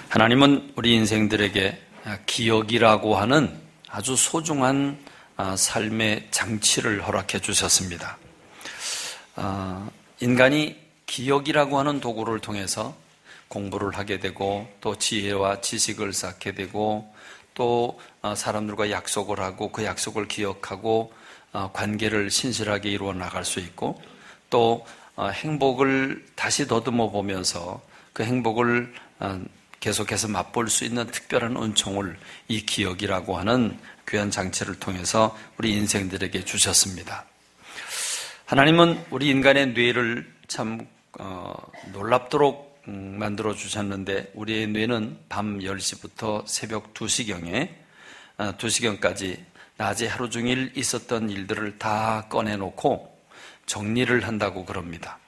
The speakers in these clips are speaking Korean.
하나님은 우리 인생들에게 기억이라고 하는 아주 소중한 삶의 장치를 허락해 주셨습니다. 인간이 기억이라고 하는 도구를 통해서 공부를 하게 되고 또 지혜와 지식을 쌓게 되고 또 사람들과 약속을 하고 그 약속을 기억하고 관계를 신실하게 이루어 나갈 수 있고 또 행복을 다시 더듬어 보면서 그 행복을 계속해서 맛볼 수 있는 특별한 은총을 이 기억이라고 하는 귀한 장치를 통해서 우리 인생들에게 주셨습니다. 하나님은 우리 인간의 뇌를 참 놀랍도록 만들어 주셨는데 우리의 뇌는 밤 10시부터 새벽 2시경에 2시경까지 낮에 하루 종일 있었던 일들을 다 꺼내놓고 정리를 한다고 그럽니다.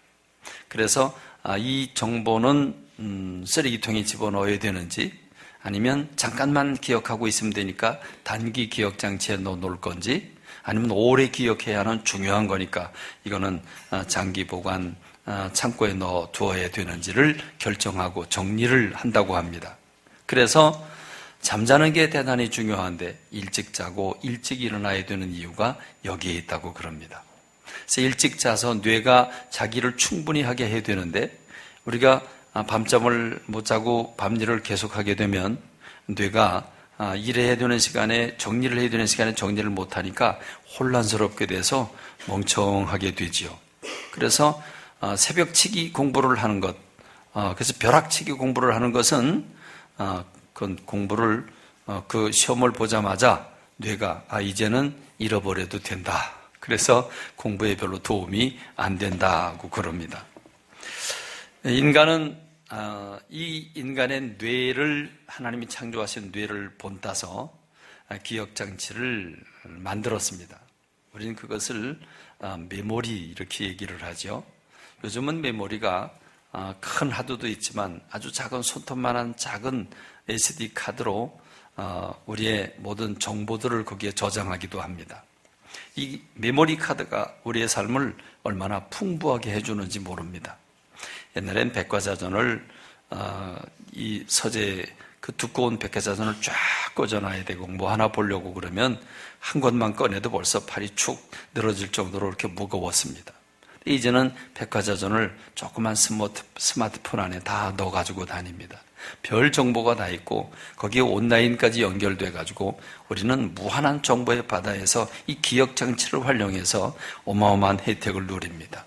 그래서 이 정보는 쓰레기통에 집어넣어야 되는지 아니면 잠깐만 기억하고 있으면 되니까 단기 기억장치에 넣어놓을 건지 아니면 오래 기억해야 하는 중요한 거니까 이거는 장기 보관 창고에 넣어두어야 되는지를 결정하고 정리를 한다고 합니다. 그래서 잠자는 게 대단히 중요한데 일찍 자고 일찍 일어나야 되는 이유가 여기에 있다고 그럽니다. 그래서 일찍 자서 뇌가 자기를 충분히 하게 해야 되는데 우리가 밤잠을 못 자고 밤일을 계속하게 되면 뇌가 일해야 되는 시간에 정리를 해야 되는 시간에 정리를 못하니까 혼란스럽게 돼서 멍청하게 되지요. 그래서 새벽치기 공부를 하는 것, 그래서 벼락치기 공부를 하는 것은 그 공부를 그 시험을 보자마자 뇌가 이제는 잃어버려도 된다. 그래서 공부에 별로 도움이 안 된다고 그럽니다. 인간은 이 인간의 뇌를 하나님이 창조하신 뇌를 본따서 기억장치를 만들었습니다. 우리는 그것을 메모리 이렇게 얘기를 하죠. 요즘은 메모리가 큰 하드도 있지만 아주 작은 손톱만한 작은 SD 카드로 우리의 모든 정보들을 거기에 저장하기도 합니다. 이 메모리 카드가 우리의 삶을 얼마나 풍부하게 해주는지 모릅니다. 옛날엔 백과사전을 이 서재 그 두꺼운 백과사전을 쫙 꽂아놔야 되고 뭐 하나 보려고 그러면 한 권만 꺼내도 벌써 팔이 축 늘어질 정도로 이렇게 무거웠습니다. 이제는 백과사전을 조그만 스마트폰 안에 다 넣어가지고 다닙니다. 별 정보가 다 있고 거기에 온라인까지 연결돼 가지고 우리는 무한한 정보의 바다에서 이 기억장치를 활용해서 어마어마한 혜택을 누립니다.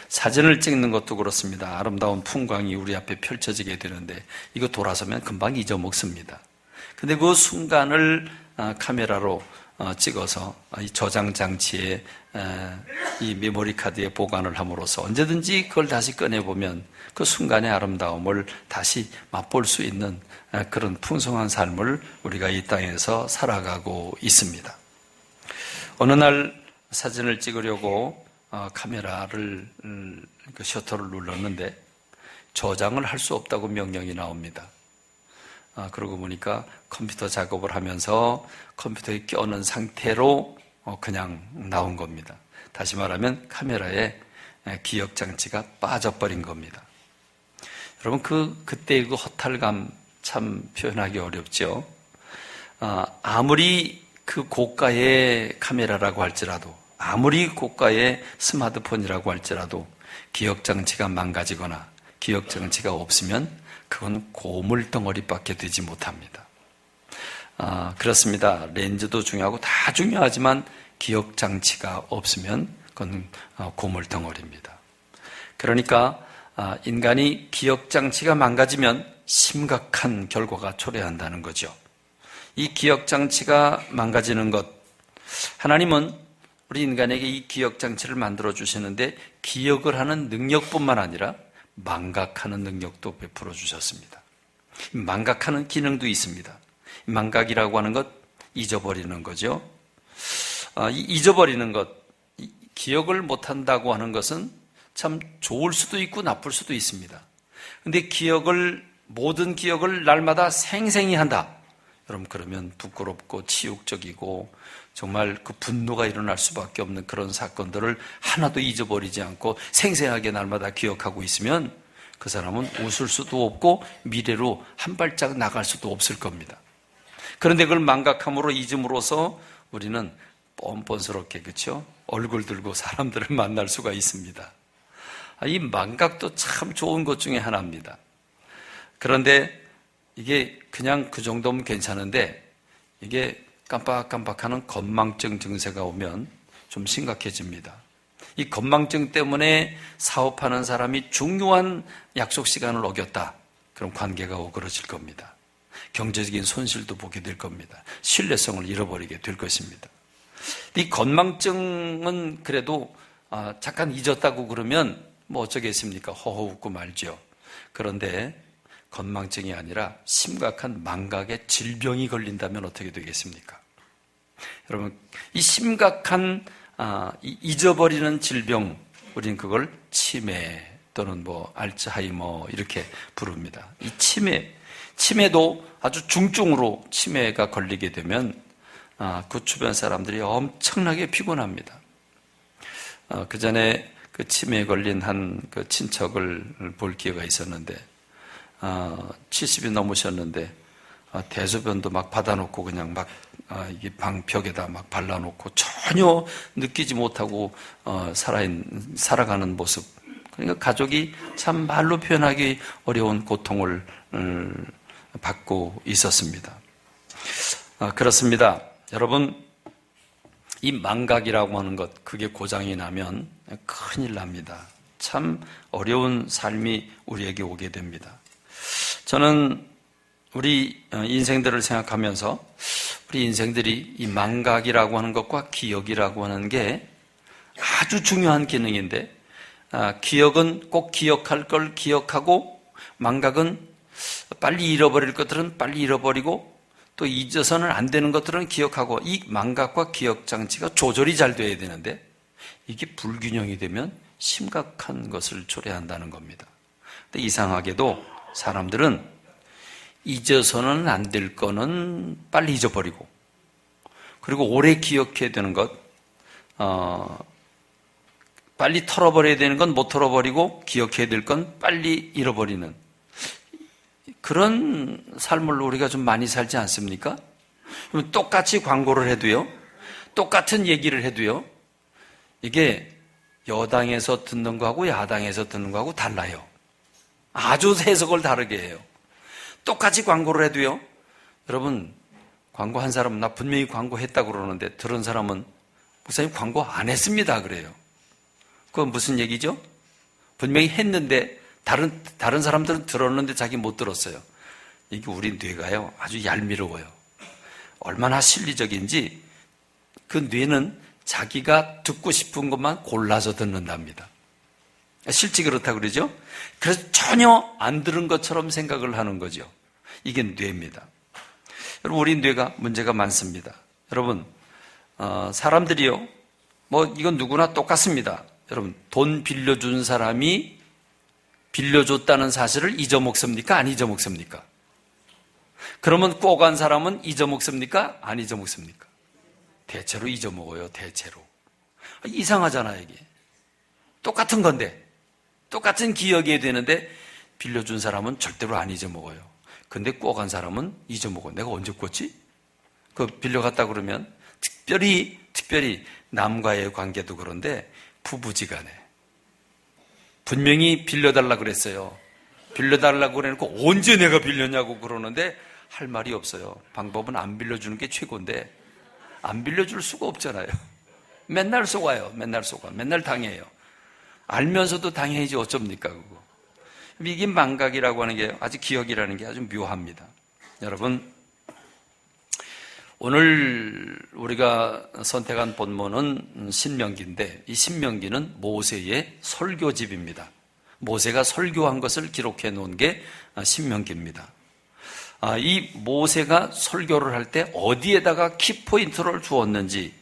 사진을 찍는 것도 그렇습니다. 아름다운 풍광이 우리 앞에 펼쳐지게 되는데 이거 돌아서면 금방 잊어먹습니다. 근데 그 순간을 카메라로 찍어서 이 저장 장치에 이 메모리 카드에 보관을 함으로써 언제든지 그걸 다시 꺼내보면 그 순간의 아름다움을 다시 맛볼 수 있는 그런 풍성한 삶을 우리가 이 땅에서 살아가고 있습니다. 어느 날 사진을 찍으려고 카메라를 그 셔터를 눌렀는데 저장을 할 수 없다고 명령이 나옵니다. 그러고 보니까 컴퓨터 작업을 하면서 컴퓨터에 껴놓은 상태로 그냥 나온 겁니다. 다시 말하면 카메라에 기억장치가 빠져버린 겁니다. 여러분 그때의 그 허탈감 참 표현하기 어렵죠. 아무리 그 고가의 카메라라고 할지라도 아무리 고가의 스마트폰이라고 할지라도 기억장치가 망가지거나 기억장치가 없으면 그건 고물덩어리밖에 되지 못합니다. 그렇습니다. 렌즈도 중요하고 다 중요하지만 기억장치가 없으면 그건 고물덩어리입니다. 그러니까 인간이 기억장치가 망가지면 심각한 결과가 초래한다는 거죠. 이 기억장치가 망가지는 것, 하나님은 우리 인간에게 이 기억장치를 만들어 주시는데 기억을 하는 능력뿐만 아니라 망각하는 능력도 베풀어 주셨습니다. 망각하는 기능도 있습니다. 망각이라고 하는 것, 잊어버리는 거죠. 잊어버리는 것, 기억을 못한다고 하는 것은 참 좋을 수도 있고 나쁠 수도 있습니다. 그런데 모든 기억을 날마다 생생히 한다. 여러분 그러면 부끄럽고 치욕적이고 정말 그 분노가 일어날 수밖에 없는 그런 사건들을 하나도 잊어버리지 않고 생생하게 날마다 기억하고 있으면 그 사람은 웃을 수도 없고 미래로 한 발짝 나갈 수도 없을 겁니다. 그런데 그걸 망각함으로 잊음으로써 우리는 뻔뻔스럽게, 그렇죠? 얼굴 들고 사람들을 만날 수가 있습니다. 이 망각도 참 좋은 것 중에 하나입니다. 그런데 이게 그냥 그 정도면 괜찮은데 이게 깜빡깜빡하는 건망증 증세가 오면 좀 심각해집니다. 이 건망증 때문에 사업하는 사람이 중요한 약속 시간을 어겼다. 그럼 관계가 오그러질 겁니다. 경제적인 손실도 보게 될 겁니다. 신뢰성을 잃어버리게 될 것입니다. 이 건망증은 그래도 잠깐 잊었다고 그러면 뭐 어쩌겠습니까? 허허 웃고 말죠. 그런데 건망증이 아니라 심각한 망각의 질병이 걸린다면 어떻게 되겠습니까? 여러분, 이 심각한 잊어버리는 질병, 우리는 그걸 치매 또는 뭐 알츠하이머 이렇게 부릅니다. 이 치매도 아주 중증으로 치매가 걸리게 되면 그 주변 사람들이 엄청나게 피곤합니다. 그 전에 그 치매에 걸린 한 그 친척을 볼 기회가 있었는데 70이 넘으셨는데 대소변도 막 받아놓고 그냥 막 이게 방 벽에다 막 발라놓고 전혀 느끼지 못하고 살아가는 모습. 그러니까 가족이 참 말로 표현하기 어려운 고통을 받고 있었습니다. 그렇습니다. 여러분, 이 망각이라고 하는 것, 그게 고장이 나면 큰일 납니다. 참 어려운 삶이 우리에게 오게 됩니다. 저는 우리 인생들을 생각하면서 우리 인생들이 이 망각이라고 하는 것과 기억이라고 하는 게 아주 중요한 기능인데, 기억은 꼭 기억할 걸 기억하고, 망각은 빨리 잃어버릴 것들은 빨리 잃어버리고, 또 잊어서는 안 되는 것들은 기억하고, 이 망각과 기억 장치가 조절이 잘 돼야 되는데 이게 불균형이 되면 심각한 것을 초래한다는 겁니다. 근데 이상하게도 사람들은 잊어서는 안 될 거는 빨리 잊어버리고, 그리고 오래 기억해야 되는 것, 빨리 털어버려야 되는 건 못 털어버리고 기억해야 될 건 빨리 잃어버리는 그런 삶을 우리가 좀 많이 살지 않습니까? 똑같이 광고를 해도요, 똑같은 얘기를 해도요, 이게 여당에서 듣는 거하고 야당에서 듣는 거하고 달라요. 아주 해석을 다르게 해요. 똑같이 광고를 해도요, 여러분, 광고한 사람은 나 분명히 광고했다고 그러는데 들은 사람은 목사님 광고 안 했습니다 그래요. 그건 무슨 얘기죠? 분명히 했는데 다른 사람들은 들었는데 자기 못 들었어요. 이게 우리 뇌가요 아주 얄미워요. 얼마나 실리적인지 그 뇌는 자기가 듣고 싶은 것만 골라서 듣는답니다. 실제 그렇다고 그러죠? 그래서 전혀 안 들은 것처럼 생각을 하는 거죠. 이게 뇌입니다. 여러분, 우리 뇌가 문제가 많습니다. 여러분, 사람들이요, 뭐 이건 누구나 똑같습니다. 여러분, 돈 빌려준 사람이 빌려줬다는 사실을 잊어먹습니까? 안 잊어먹습니까? 그러면 꼭 간 사람은 잊어먹습니까? 안 잊어먹습니까? 대체로 잊어먹어요, 대체로. 이상하잖아요, 이게. 똑같은 건데, 똑같은 기억이 되는데 빌려준 사람은 절대로 안 잊어먹어요. 근데 꿔간 사람은 잊어먹어. 내가 언제 꿨지? 그 빌려갔다 그러면 특별히 남과의 관계도 그런데 부부지간에 분명히 빌려달라 그랬어요. 빌려달라고 그래놓고 언제 내가 빌렸냐고 그러는데 할 말이 없어요. 방법은 안 빌려주는 게 최고인데 안 빌려줄 수가 없잖아요. 맨날 속아요. 맨날 속아. 맨날 당해요. 알면서도 당해야지 어쩝니까 그거. 이게 망각이라고 하는 게, 아주 기억이라는 게 아주 묘합니다. 여러분, 오늘 우리가 선택한 본문은 신명기인데, 이 신명기는 모세의 설교집입니다. 모세가 설교한 것을 기록해 놓은 게 신명기입니다. 이 모세가 설교를 할 때 어디에다가 키포인트를 주었는지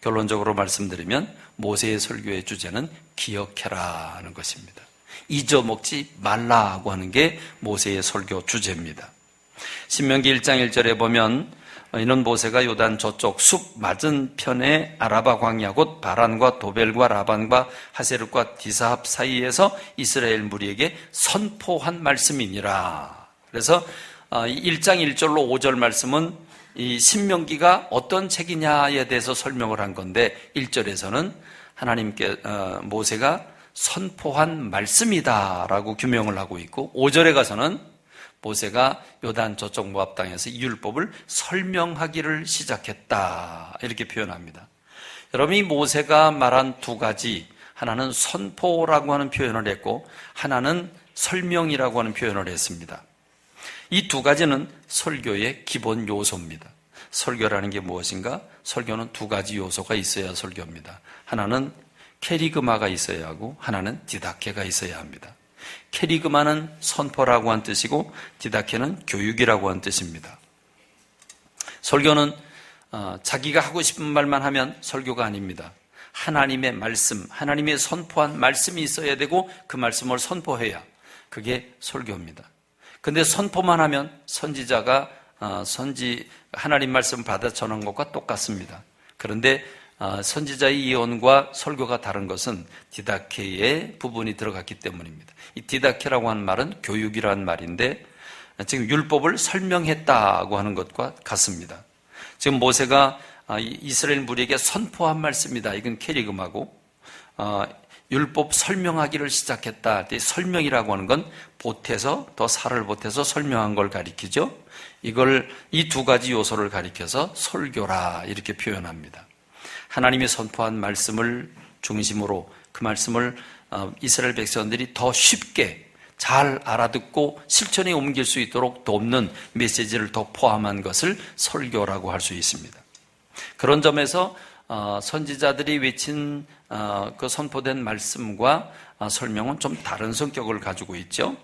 결론적으로 말씀드리면 모세의 설교의 주제는 기억해라는 것입니다. 잊어먹지 말라고 하는 게 모세의 설교 주제입니다. 신명기 1장 1절에 보면 이는 모세가 요단 저쪽 숲 맞은편에 아라바 광야 곧 바란과 도벨과 라반과 하세르과 디사합 사이에서 이스라엘 무리에게 선포한 말씀이니라. 그래서 1장 1절로 5절 말씀은 이 신명기가 어떤 책이냐에 대해서 설명을 한 건데 1절에서는 하나님께 모세가 선포한 말씀이다라고 규명을 하고 있고 5절에 가서는 모세가 요단 저쪽 모압 땅에서 이 율법을 설명하기를 시작했다 이렇게 표현합니다. 여러분, 이 모세가 말한 두 가지, 하나는 선포라고 하는 표현을 했고 하나는 설명이라고 하는 표현을 했습니다. 이 두 가지는 설교의 기본 요소입니다. 설교라는 게 무엇인가? 설교는 두 가지 요소가 있어야 설교입니다. 하나는 캐리그마가 있어야 하고 하나는 디다케가 있어야 합니다. 캐리그마는 선포라고 한 뜻이고 디다케는 교육이라고 한 뜻입니다. 설교는 자기가 하고 싶은 말만 하면 설교가 아닙니다. 하나님의 말씀, 하나님의 선포한 말씀이 있어야 되고 그 말씀을 선포해야 그게 설교입니다. 근데 선포만 하면 선지자가 하나님 말씀 받아 전한 것과 똑같습니다. 그런데 선지자의 예언과 설교가 다른 것은 디다케의 부분이 들어갔기 때문입니다. 이 디다케라고 하는 말은 교육이라는 말인데 지금 율법을 설명했다고 하는 것과 같습니다. 지금 모세가 이스라엘 무리에게 선포한 말씀이다. 이건 캐리금하고 율법 설명하기를 시작했다. 설명이라고 하는 건 보태서 더 살을 보태서 설명한 걸 가리키죠. 이 두 가지 요소를 가리켜서 설교라 이렇게 표현합니다. 하나님이 선포한 말씀을 중심으로 그 말씀을 이스라엘 백성들이 더 쉽게 잘 알아듣고 실천에 옮길 수 있도록 돕는 메시지를 더 포함한 것을 설교라고 할 수 있습니다. 그런 점에서 선지자들이 외친 그 선포된 말씀과 설명은 좀 다른 성격을 가지고 있죠.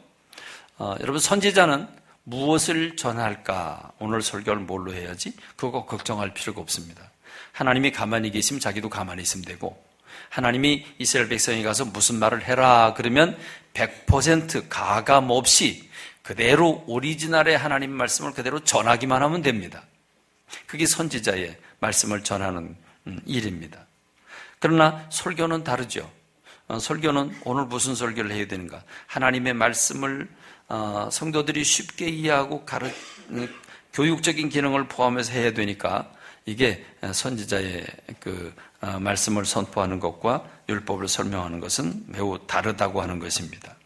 여러분, 선지자는 무엇을 전할까? 오늘 설교를 뭘로 해야지? 그거 걱정할 필요가 없습니다. 하나님이 가만히 계시면 자기도 가만히 있으면 되고, 하나님이 이스라엘 백성이 가서 무슨 말을 해라 그러면 100% 가감 없이 그대로 오리지널의 하나님 말씀을 그대로 전하기만 하면 됩니다. 그게 선지자의 말씀을 전하는 일입니다. 그러나 설교는 다르죠. 설교는 오늘 무슨 설교를 해야 되는가? 하나님의 말씀을 성도들이 쉽게 이해하고 교육적인 기능을 포함해서 해야 되니까 이게 선지자의 그 말씀을 선포하는 것과 율법을 설명하는 것은 매우 다르다고 하는 것입니다.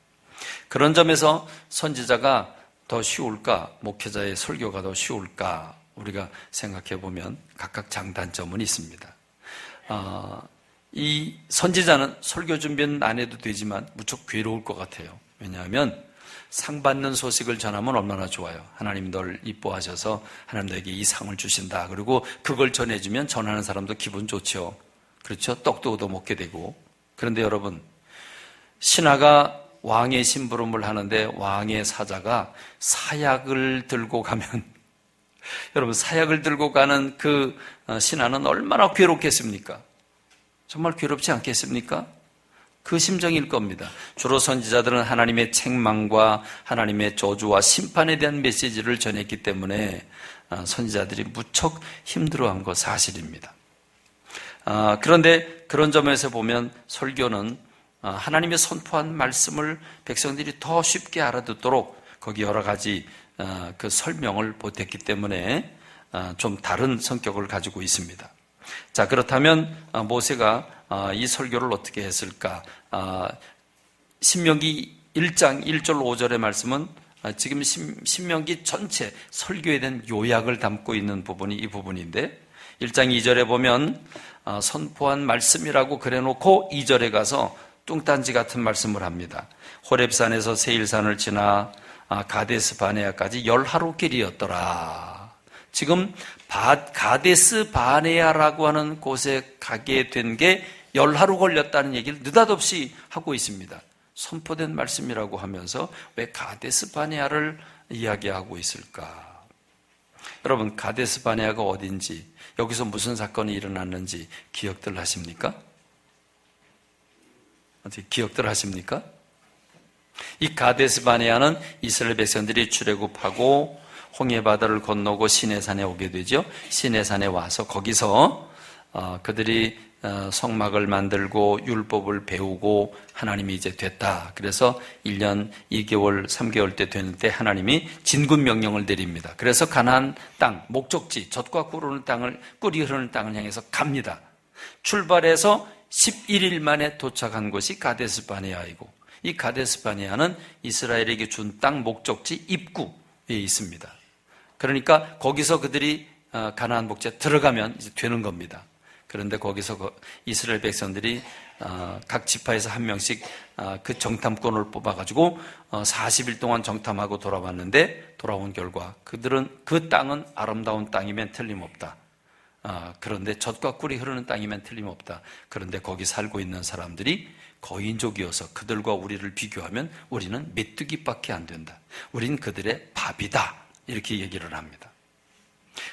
그런 점에서 선지자가 더 쉬울까? 목회자의 설교가 더 쉬울까? 우리가 생각해 보면 각각 장단점은 있습니다. 이 선지자는 설교 준비는 안 해도 되지만 무척 괴로울 것 같아요. 왜냐하면 상 받는 소식을 전하면 얼마나 좋아요. 하나님 널 이뻐하셔서 하나님 너에게 이 상을 주신다. 그리고 그걸 전해주면 전하는 사람도 기분 좋죠. 그렇죠? 떡도 얻어먹게 되고. 그런데 여러분, 신하가 왕의 심부름을 하는데 왕의 사자가 사약을 들고 가면 여러분, 사약을 들고 가는 그 신하는 얼마나 괴롭겠습니까? 정말 괴롭지 않겠습니까? 그 심정일 겁니다. 주로 선지자들은 하나님의 책망과 하나님의 저주와 심판에 대한 메시지를 전했기 때문에 선지자들이 무척 힘들어한 거 사실입니다. 그런데 그런 점에서 보면 설교는 하나님의 선포한 말씀을 백성들이 더 쉽게 알아듣도록 거기 여러 가지 그 설명을 보탰기 때문에 좀 다른 성격을 가지고 있습니다. 자, 그렇다면 모세가 이 설교를 어떻게 했을까? 신명기 1장 1절 5절의 말씀은 지금 신명기 전체 설교에 대한 요약을 담고 있는 부분이 이 부분인데 1장 2절에 보면 선포한 말씀이라고 그래놓고 2절에 가서 뚱딴지 같은 말씀을 합니다. 호렙산에서 세일산을 지나 가데스 바네아까지 10하루 길이었더라. 지금 가데스 바네아라고 하는 곳에 가게 된 게 10하루 걸렸다는 얘기를 느닷없이 하고 있습니다. 선포된 말씀이라고 하면서 왜 가데스 바네아를 이야기하고 있을까? 여러분, 가데스 바네아가 어딘지, 여기서 무슨 사건이 일어났는지 기억들 하십니까? 어떻게 기억들 하십니까? 이 가데스 바네아는 이스라엘 백성들이 출애굽하고 홍해바다를 건너고 시내산에 오게 되죠. 시내산에 와서 거기서 그들이 성막을 만들고 율법을 배우고 하나님이 이제 됐다. 그래서 1년 2개월, 3개월 때 되는데 하나님이 진군 명령을 내립니다. 그래서 가나안 땅, 목적지, 젖과 꿀이 흐르는 땅을 향해서 갑니다. 출발해서 11일 만에 도착한 곳이 가데스바네아이고, 이 가데스바네아는 이스라엘에게 준 땅 목적지 입구에 있습니다. 그러니까 거기서 그들이 가나안 목지에 들어가면 이제 되는 겁니다. 그런데 거기서 이스라엘 백성들이 각 지파에서 한 명씩 그 정탐꾼을 뽑아가지고 40일 동안 정탐하고 돌아왔는데, 돌아온 결과 그들은 그 땅은 아름다운 땅이면 틀림없다. 그런데 젖과 꿀이 흐르는 땅이면 틀림없다. 그런데 거기 살고 있는 사람들이 거인족이어서 그들과 우리를 비교하면 우리는 메뚜기밖에 안 된다. 우린 그들의 밥이다. 이렇게 얘기를 합니다.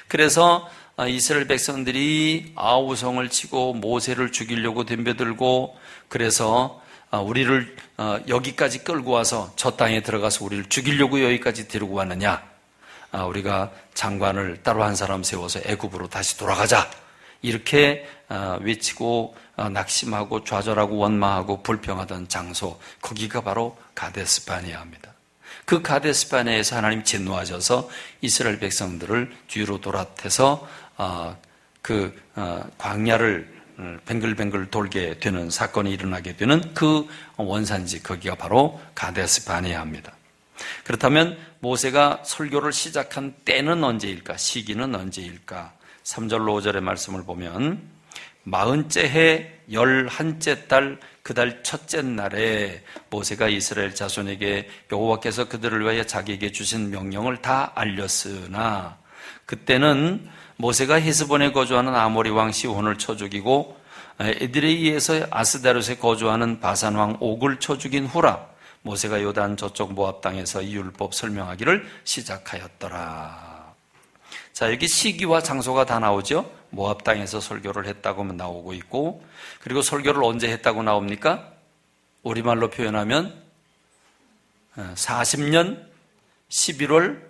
그래서 이스라엘 백성들이 아우성을 치고 모세를 죽이려고 덤벼들고, 그래서 우리를 여기까지 끌고 와서 저 땅에 들어가서 우리를 죽이려고 여기까지 데리고 왔느냐, 우리가 장관을 따로 한 사람 세워서 애굽으로 다시 돌아가자, 이렇게 외치고 낙심하고 좌절하고 원망하고 불평하던 장소, 거기가 바로 가데스바네아입니다. 그 가데스바네아에서 하나님 진노하셔서 이스라엘 백성들을 뒤로 돌아태서 광야를 뱅글뱅글 돌게 되는 사건이 일어나게 되는 그 원산지, 거기가 바로 가데스바네아입니다. 그렇다면 모세가 설교를 시작한 때는 언제일까? 시기는 언제일까? 3절로 5절의 말씀을 보면 40째 해 11째 달 그 달 첫째 날에 모세가 이스라엘 자손에게 여호와께서 그들을 위하여 자기에게 주신 명령을 다 알렸으나, 그때는 모세가 헤스본에 거주하는 아모리 왕 시혼을 쳐 죽이고 에드레이에서 아스다롯에 거주하는 바산 왕 옥을 쳐 죽인 후라 모세가 요단 저쪽 모압 땅에서 이 율법 설명하기를 시작하였더라. 자, 여기 시기와 장소가 다 나오죠. 모압 땅에서 설교를 했다고 나오고 있고, 그리고 설교를 언제 했다고 나옵니까? 우리말로 표현하면 40년 11월,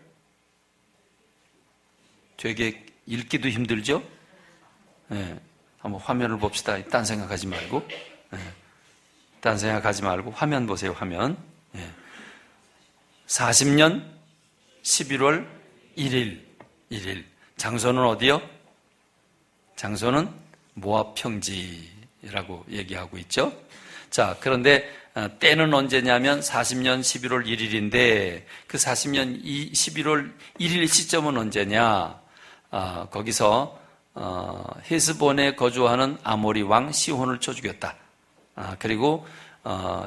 되게 읽기도 힘들죠? 네, 한번 화면을 봅시다. 딴 생각하지 말고. 네, 딴 생각하지 말고 화면 보세요, 화면. 네. 40년 11월 1일. 장소는 어디요? 장소는 모압 평지라고 얘기하고 있죠. 자, 그런데 때는 언제냐면 40년 11월 1일인데 그 40년 11월 1일 시점은 언제냐? 거기서 헤스본에 거주하는 아모리 왕 시혼을 쳐 죽였다. 그리고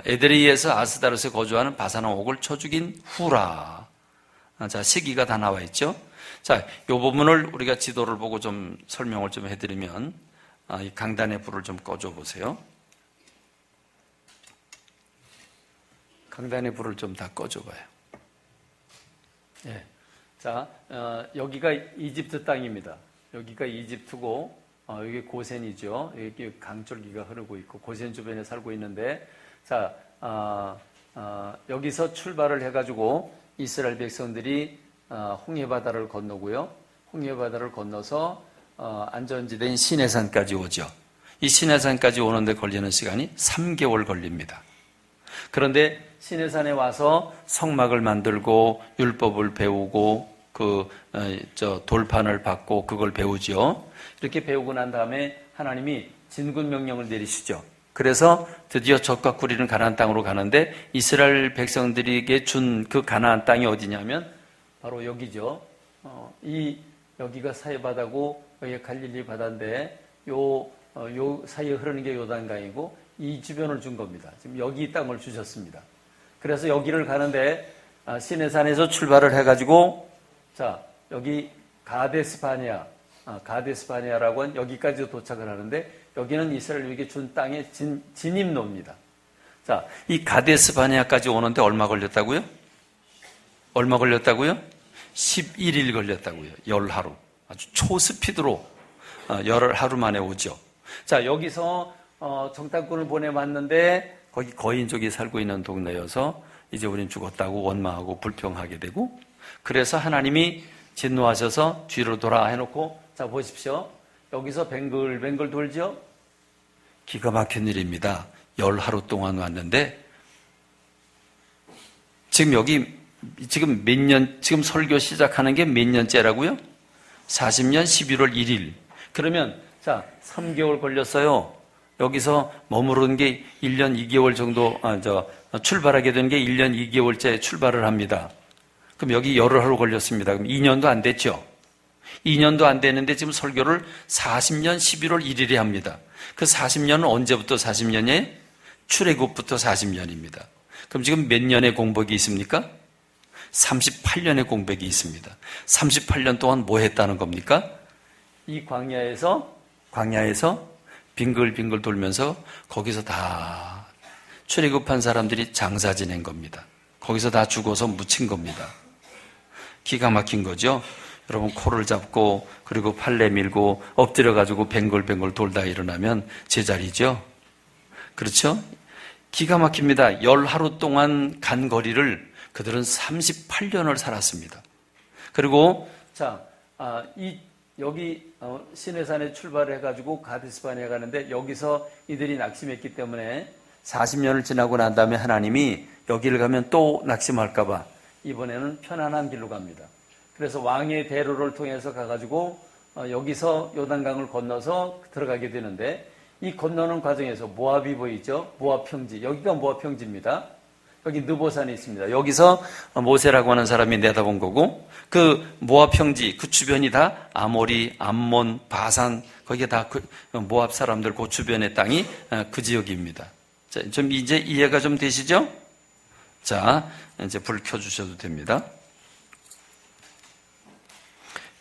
에드레이에서 아스다롯에 거주하는 바산 왕 옥을 쳐 죽인 후라. 자, 시기가 다 나와 있죠. 자, 이 부분을 우리가 지도를 보고 좀 설명을 좀 해드리면, 이 강단의 불을 좀 꺼줘 보세요. 강단의 불을 좀 다 꺼줘 봐요. 예. 자, 여기가 이집트 땅입니다. 여기가 이집트고, 여기 고센이죠. 여기 강줄기가 흐르고 있고, 고센 주변에 살고 있는데, 자, 여기서 출발을 해가지고 이스라엘 백성들이 홍해바다를 건너고요. 홍해바다를 건너서 안전지대인 시내산까지 오죠. 이 시내산까지 오는데 걸리는 시간이 3개월 걸립니다. 그런데 시내산에 와서 성막을 만들고 율법을 배우고 돌판을 받고 그걸 배우죠. 이렇게 배우고 난 다음에 하나님이 진군 명령을 내리시죠. 그래서 드디어 젖과 꿀이는 가나안 땅으로 가는데, 이스라엘 백성들에게 준 그 가나안 땅이 어디냐면 바로 여기죠. 여기가 사해바다고 여기가 갈릴리 바다인데 요 사이에 흐르는 게 요단강이고 이 주변을 준 겁니다. 지금 여기 땅을 주셨습니다. 그래서 여기를 가는데 시내산에서 출발을 해가지고, 자, 여기 가데스바네아라고 하는 여기까지 도착을 하는데, 여기는 이스라엘에게 준 땅의 진입로입니다. 자, 이 가데스바네아까지 오는데 얼마 걸렸다고요? 11일 걸렸다고요. 10하루. 아주 초스피드로 10하루 만에 오죠. 자, 여기서 정탐꾼을 보내왔는데 거기 거인족이 살고 있는 동네여서 이제 우린 죽었다고 원망하고 불평하게 되고, 그래서 하나님이 진노하셔서 뒤로 돌아 해놓고, 자, 보십시오. 여기서 뱅글뱅글 돌죠? 기가 막힌 일입니다. 10하루 동안 왔는데, 지금 몇 년, 지금 설교 시작하는 게 몇 년째라고요? 40년 11월 1일. 그러면, 자, 3개월 걸렸어요. 여기서 머무르는 게 1년 2개월 정도, 출발하게 되는 게 1년 2개월째 출발을 합니다. 그럼 여기 열흘 하루 걸렸습니다. 그럼 2년도 안 됐죠? 2년도 안 됐는데 지금 설교를 40년 11월 1일에 합니다. 그 40년은 언제부터 40년이에요? 출애굽부터 40년입니다. 그럼 지금 몇 년의 공백이 있습니까? 38년의 공백이 있습니다. 38년 동안 뭐 했다는 겁니까? 이 광야에서 빙글빙글 돌면서 거기서 다 출애굽한 사람들이 장사 지낸 겁니다. 거기서 다 죽어서 묻힌 겁니다. 기가 막힌 거죠? 여러분, 코를 잡고 그리고 팔 내밀고 엎드려가지고 뱅글뱅글 돌다 일어나면 제자리죠? 그렇죠? 기가 막힙니다. 10하루 동안 간 거리를 그들은 38년을 살았습니다. 그리고 여기 시내산에 출발해가지고 가데스바네에 가는데 여기서 이들이 낙심했기 때문에 40년을 지나고 난 다음에 하나님이 여기를 가면 또 낙심할까봐 이번에는 편안한 길로 갑니다. 그래서 왕의 대로를 통해서 가가지고 여기서 요단강을 건너서 들어가게 되는데, 이 건너는 과정에서 모압이 보이죠? 모압 평지. 여기가 모압 평지입니다. 여기 느보산이 있습니다. 여기서 모세라고 하는 사람이 내다본 거고, 그 모압 평지, 그 주변이 다 아모리, 암몬, 바산, 거기가 다 모압 사람들 그 주변의 땅이 그 지역입니다. 자, 좀 이제 이해가 좀 되시죠? 자, 이제 불 켜주셔도 됩니다.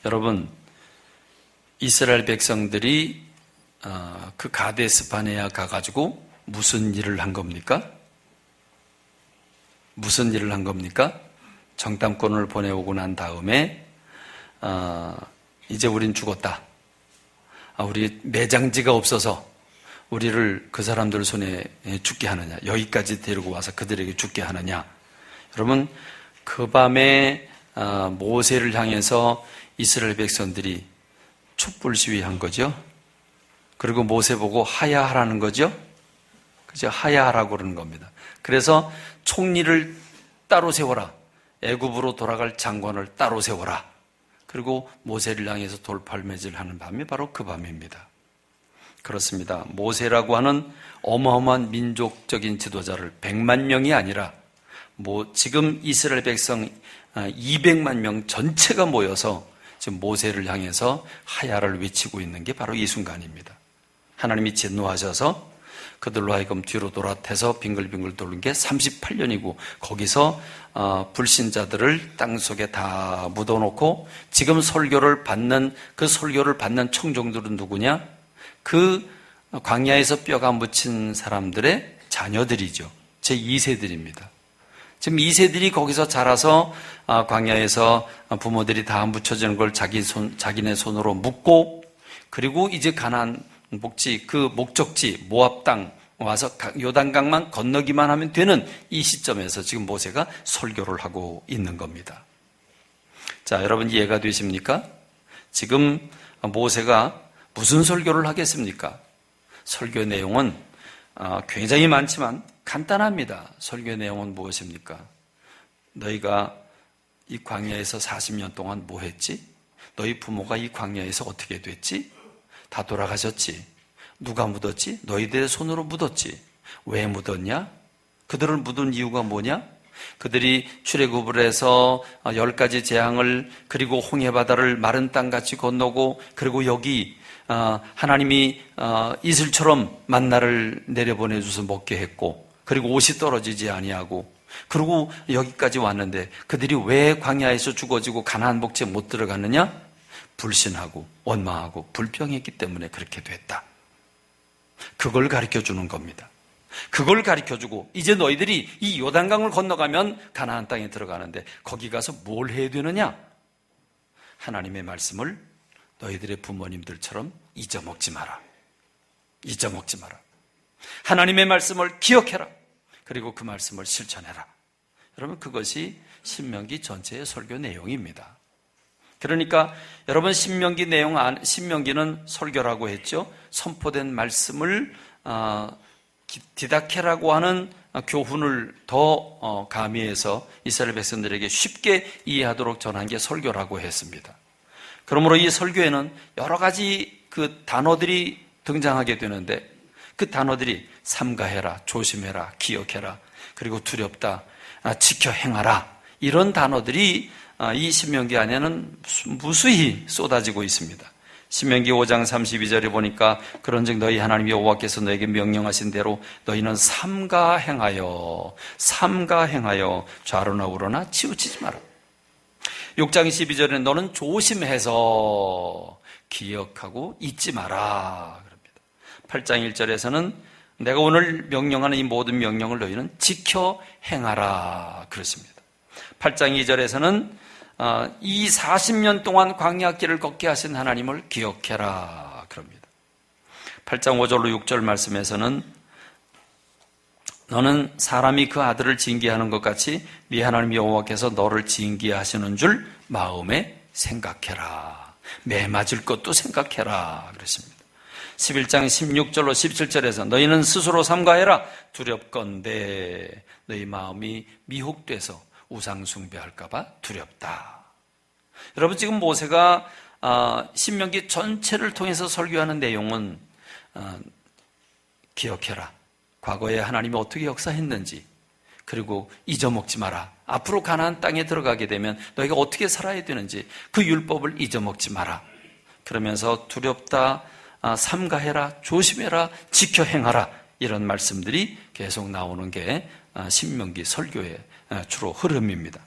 여러분, 이스라엘 백성들이 그 가데스 바네아 가가지고 무슨 일을 한 겁니까? 무슨 일을 한 겁니까? 정탐꾼을 보내오고 난 다음에 이제 우린 죽었다. 우리 매장지가 없어서 우리를 그 사람들 손에 죽게 하느냐, 여기까지 데리고 와서 그들에게 죽게 하느냐. 여러분, 그 밤에 모세를 향해서 이스라엘 백성들이 촛불 시위한 거죠. 그리고 모세 보고 하야하라는 거죠. 그죠? 하야하라고 그러는 겁니다. 그래서 총리를 따로 세워라. 애굽으로 돌아갈 장관을 따로 세워라. 그리고 모세를 향해서 돌팔매질하는 밤이 바로 그 밤입니다. 그렇습니다. 모세라고 하는 어마어마한 민족적인 지도자를 100만 명이 아니라 지금 이스라엘 백성 200만 명 전체가 모여서 지금 모세를 향해서 하야를 외치고 있는 게 바로 이 순간입니다. 하나님이 진노하셔서 그들로 하여금 뒤로 돌아태서 빙글빙글 도는 게 38년이고, 거기서 불신자들을 땅속에 다 묻어놓고 지금 설교를 받는 청종들은 누구냐? 그 광야에서 뼈가 묻힌 사람들의 자녀들이죠. 제2세들입니다. 지금 2세들이 거기서 자라서 광야에서 부모들이 다 묻혀지는 걸 자기네 손으로 묻고, 그리고 이제 가나안 목지, 그 목적지 모압 땅 와서 요단강만 건너기만 하면 되는 이 시점에서 지금 모세가 설교를 하고 있는 겁니다. 자, 여러분 이해가 되십니까? 지금 모세가 무슨 설교를 하겠습니까? 설교 내용은 굉장히 많지만 간단합니다. 설교 내용은 무엇입니까? 너희가 이 광야에서 40년 동안 뭐 했지? 너희 부모가 이 광야에서 어떻게 됐지? 다 돌아가셨지. 누가 묻었지? 너희들의 손으로 묻었지. 왜 묻었냐? 그들을 묻은 이유가 뭐냐? 그들이 출애굽을 해서 10가지 재앙을, 그리고 홍해바다를 마른 땅같이 건너고, 그리고 여기 하나님이 이슬처럼 만나를 내려보내줘서 먹게 했고, 그리고 옷이 떨어지지 아니하고, 그리고 여기까지 왔는데 그들이 왜 광야에서 죽어지고 가나안 복지에 못 들어갔느냐? 불신하고 원망하고 불평했기 때문에 그렇게 됐다. 그걸 가르쳐주는 겁니다. 그걸 가르쳐주고, 이제 너희들이 이 요단강을 건너가면 가나안 땅에 들어가는데 거기 가서 뭘 해야 되느냐? 하나님의 말씀을 너희들의 부모님들처럼 잊어먹지 마라. 잊어먹지 마라. 하나님의 말씀을 기억해라. 그리고 그 말씀을 실천해라. 여러분, 그것이 신명기 전체의 설교 내용입니다. 그러니까 여러분 신명기는 설교라고 했죠. 선포된 말씀을 디다케라고 하는 교훈을 더 가미해서 이스라엘 백성들에게 쉽게 이해하도록 전한 게 설교라고 했습니다. 그러므로 이 설교에는 여러 가지 그 단어들이 등장하게 되는데 그 단어들이 삼가해라, 조심해라, 기억해라, 그리고 두렵다, 지켜 행하라, 이런 단어들이 이 신명기 안에는 무수히 쏟아지고 있습니다. 신명기 5장 32절에 보니까 그런즉 너희 하나님 여호와께서 너에게 명령하신 대로 너희는 삼가 행하여 좌로나 우로나 치우치지 마라. 6장 12절에 너는 조심해서 기억하고 잊지 마라 그럽니다. 8장 1절에서는 내가 오늘 명령하는 이 모든 명령을 너희는 지켜 행하라 그렇습니다. 8장 2절에서는 이 40년 동안 광야길을 걷게 하신 하나님을 기억해라 그럽니다. 8장 5절로 6절 말씀에서는 너는 사람이 그 아들을 징계하는 것 같이 네 하나님 여호와께서 너를 징계하시는 줄 마음에 생각해라. 매 맞을 것도 생각해라 그랬습니다. 11장 16절로 17절에서 너희는 스스로 삼가해라. 두렵건대 너희 마음이 미혹돼서 우상 숭배할까 봐 두렵다. 여러분 지금 모세가 신명기 전체를 통해서 설교하는 내용은 기억해라. 과거에 하나님이 어떻게 역사했는지, 그리고 잊어먹지 마라. 앞으로 가나안 땅에 들어가게 되면 너희가 어떻게 살아야 되는지 그 율법을 잊어먹지 마라. 그러면서 두렵다, 삼가해라, 조심해라, 지켜 행하라, 이런 말씀들이 계속 나오는 게 신명기 설교의 주로 흐름입니다.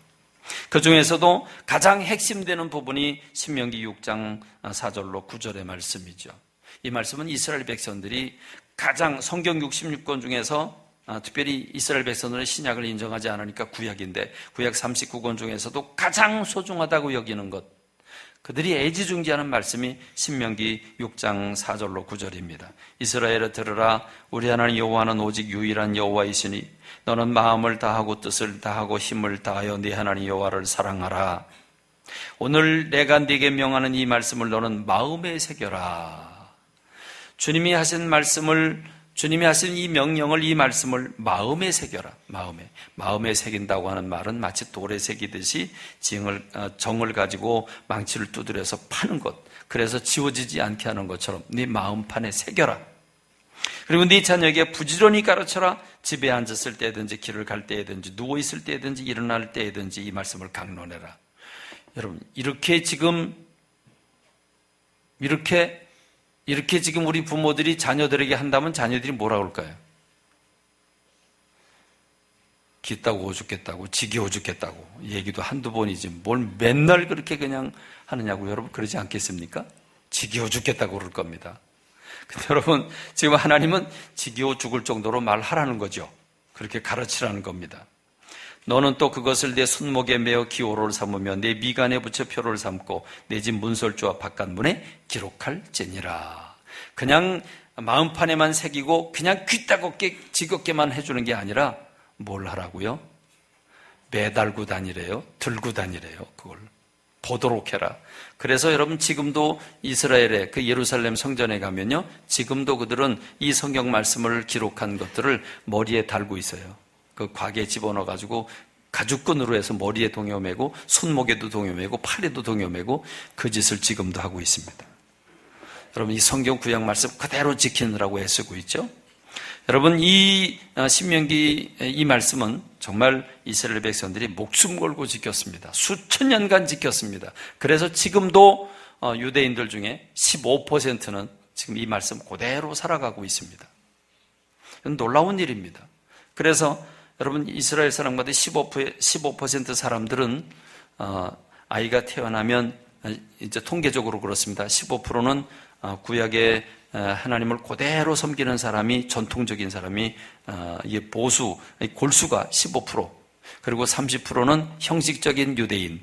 그 중에서도 가장 핵심되는 부분이 신명기 6장 4절로 9절의 말씀이죠. 이 말씀은 이스라엘 백성들이 가장 성경 66권 중에서 특별히 이스라엘 백성들은 신약을 인정하지 않으니까 구약인데 구약 39권 중에서도 가장 소중하다고 여기는 것, 그들이 애지중지하는 말씀이 신명기 6장 4절로 9절입니다. 이스라엘아 들으라. 우리 하나님 여호와는 오직 유일한 여호와이시니 너는 마음을 다하고 뜻을 다하고 힘을 다하여 네 하나님 여호와를 사랑하라. 오늘 내가 네게 명하는 이 말씀을 너는 마음에 새겨라. 주님이 하신 이 명령을, 이 말씀을 마음에 새겨라. 마음에 새긴다고 하는 말은 마치 돌에 새기듯이 정을 가지고 망치를 두드려서 파는 것, 그래서 지워지지 않게 하는 것처럼 네 마음판에 새겨라. 그리고 네 자녀에게 부지런히 가르쳐라. 집에 앉았을 때든지 길을 갈 때든지 누워있을 때든지 일어날 때든지 이 말씀을 강론해라. 여러분 이렇게 지금 우리 부모들이 자녀들에게 한다면 자녀들이 뭐라고 할까요? 기따고 죽겠다고, 지겨워 죽겠다고 얘기도 한두 번이지 뭘 맨날 그렇게 그냥 하느냐고. 여러분 그러지 않겠습니까? 지겨워 죽겠다고 그럴 겁니다. 근데 여러분 지금 하나님은 지겨워 죽을 정도로 말하라는 거죠. 그렇게 가르치라는 겁니다. 너는 또 그것을 내 손목에 매어 기호를 삼으며 내 미간에 붙여 표를 삼고 내 집 문설주와 바깥문에 기록할지니라. 그냥 마음판에만 새기고 그냥 귀따겁게 지겹게만 해주는 게 아니라 뭘 하라고요? 매달고 다니래요. 들고 다니래요. 그걸 보도록 해라. 그래서 여러분 지금도 이스라엘의 그 예루살렘 성전에 가면요, 지금도 그들은 이 성경 말씀을 기록한 것들을 머리에 달고 있어요. 그 곽에 집어넣어가지고 가죽끈으로 해서 머리에 동여매고 손목에도 동여매고 팔에도 동여매고 그 짓을 지금도 하고 있습니다. 여러분 이 성경 구약 말씀 그대로 지키느라고 애쓰고 있죠. 여러분 이 신명기 이 말씀은 정말 이스라엘 백성들이 목숨 걸고 지켰습니다. 수천 년간 지켰습니다. 그래서 지금도 유대인들 중에 15%는 지금 이 말씀 그대로 살아가고 있습니다. 이건 놀라운 일입니다. 그래서 여러분 이스라엘 사람가운데 15% 사람들은 아이가 태어나면 이제 통계적으로 그렇습니다. 15%는 구약의 하나님을 그대로 섬기는 사람이, 전통적인 사람이 보수, 골수가 15%, 그리고 30%는 형식적인 유대인,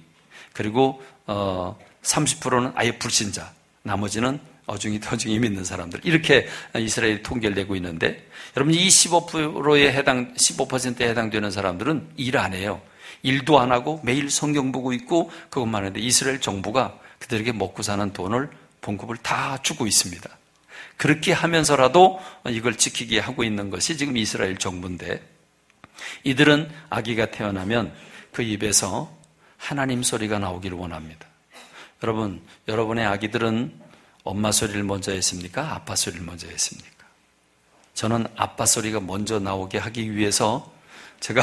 그리고 30%는 아예 불신자, 나머지는 어중이 터중이 믿는 사람들, 이렇게 이스라엘이 통계를 내고 있는데, 여러분 이 15%에 해당되는 사람들은 일 안 해요. 일도 안 하고 매일 성경 보고 있고 그것만 해도 이스라엘 정부가 그들에게 먹고 사는 돈을 봉급을 다 주고 있습니다. 그렇게 하면서라도 이걸 지키게 하고 있는 것이 지금 이스라엘 정부인데, 이들은 아기가 태어나면 그 입에서 하나님 소리가 나오기를 원합니다. 여러분, 여러분의 아기들은 엄마 소리를 먼저 했습니까? 아빠 소리를 먼저 했습니까? 저는 아빠 소리가 먼저 나오게 하기 위해서 제가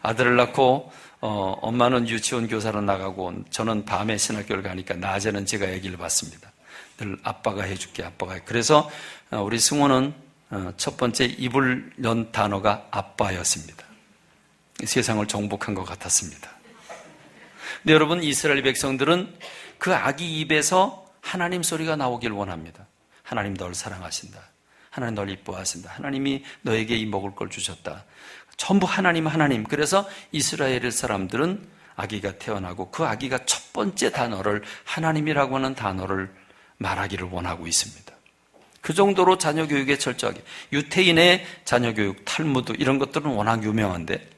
아들을 낳고 엄마는 유치원 교사로 나가고 저는 밤에 신학교를 가니까 낮에는 제가 아기를 봤습니다. 늘 아빠가 해줄게, 아빠가 해. 그래서 우리 승호는 첫 번째 입을 연 단어가 아빠였습니다. 세상을 정복한 것 같았습니다. 근데 여러분, 이스라엘 백성들은 그 아기 입에서 하나님 소리가 나오길 원합니다. 하나님 널 사랑하신다. 하나님 널 이뻐하신다. 하나님이 너에게 이 먹을 걸 주셨다. 전부 하나님, 하나님. 그래서 이스라엘 사람들은 아기가 태어나고 그 아기가 첫 번째 단어를 하나님이라고 하는 단어를 말하기를 원하고 있습니다. 그 정도로 자녀 교육에 철저하게. 유태인의 자녀 교육, 탈무드 이런 것들은 워낙 유명한데,